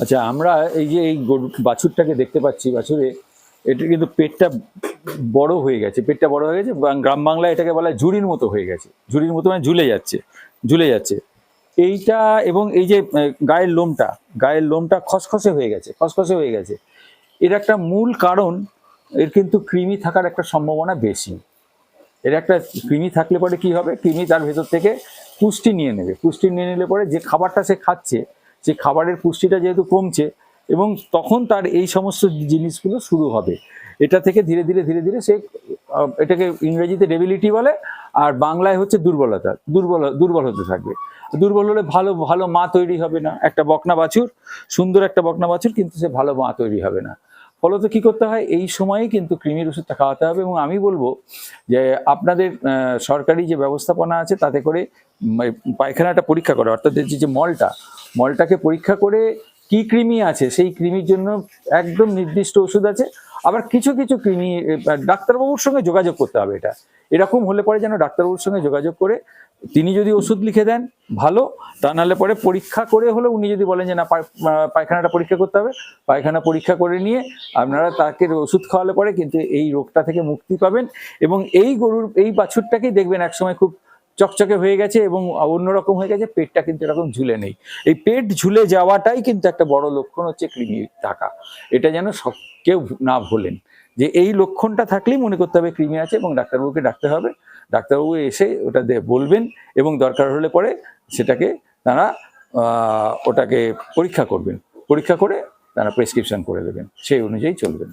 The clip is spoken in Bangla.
আচ্ছা, আমরা এই যে এই বাছুরটাকে দেখতে পাচ্ছি, বাছুরে এটা কিন্তু পেটটা বড় হয়ে গেছে, পেটটা বড় হয়ে গেছে, গ্রাম বাংলায় এটাকে বলা হয় ঝুড়ির মতো হয়ে গেছে, ঝুড়ির মতো মানে ঝুলে যাচ্ছে, ঝুলে যাচ্ছে এইটা। এবং এই যে গায়ের লোমটা খসখসে হয়ে গেছে, খসখসে হয়ে গেছে, এর একটা মূল কারণ, এর কিন্তু কৃমি থাকার একটা সম্ভাবনা বেশি। এর একটা কৃমি থাকলে পরে কি হবে, কৃমি তার ভেতর থেকে পুষ্টি নিয়ে নেবে, পুষ্টি নিয়ে নিলে পরে যে খাবারটা সে খাচ্ছে, সেই খাবারের পুষ্টিটা যেহেতু কমছে, এবং তখন তার এই সমস্ত জিনিসগুলো শুরু হবে। এটা থেকে ধীরে ধীরে ধীরে ধীরে সে এটাকে ইংরেজিতে ডেবিলিটি বলে, আর বাংলায় হচ্ছে দুর্বলতা, দুর্বল হতে থাকবে। দুর্বল হলে ভালো ভালো মা তৈরি হবে না। একটা বকনা বাছুর, সুন্দর একটা বকনা বাছুর, কিন্তু সে ভালো মা তৈরি হবে না। ফলত কি করতে হয়, এই সময়েই কিন্তু কৃমির ওষুধটা খাওয়াতে হবে। এবং আমি বলবো যে আপনাদের সরকারি যে ব্যবস্থাপনা আছে তাতে করে পায়খানাটা পরীক্ষা করা, অর্থাৎ যে মলটাকে পরীক্ষা করে কি কৃমি আছে, সেই কৃমির জন্য একদম নির্দিষ্ট ওষুধ আছে। আবার কিছু কিছু কৃমি ডাক্তারবাবুর সঙ্গে যোগাযোগ করতে হবে। এটা এরকম হলে পরে যেন ডাক্তারবাবুর সঙ্গে যোগাযোগ করে তিনি যদি ওষুধ লিখে দেন ভালো, তা নাহলে পরে পরীক্ষা করে হলে উনি যদি বলেন যে না পায়খানাটা পরীক্ষা করতে হবে, পায়খানা পরীক্ষা করে নিয়ে আপনারা তাকে ওষুধ খাওয়ালে পরে কিন্তু এই রোগটা থেকে মুক্তি পাবেন। এবং এই বাছুরটাকেই দেখবেন একসময় খুব চকচকে হয়ে গেছে এবং অন্যরকম হয়ে গেছে, পেটটা কিন্তু এরকম ঝুলে নেই। এই পেট ঝুলে যাওয়াটাই কিন্তু একটা বড় লক্ষণ হচ্ছে কৃমি থাকা। এটা যেন কেউ না ভোলেন, যে এই লক্ষণটা থাকলেই মনে করতে হবে কৃমি আছে এবং ডাক্তারবাবুকে ডাকতে হবে। ডাক্তারবাবু এসে ওটা বলবেন এবং দরকার হলে পরে সেটাকে তারা ওটাকে পরীক্ষা করবেন, পরীক্ষা করে তারা প্রেসক্রিপশন করে দেবেন, সেই অনুযায়ী চলবেন।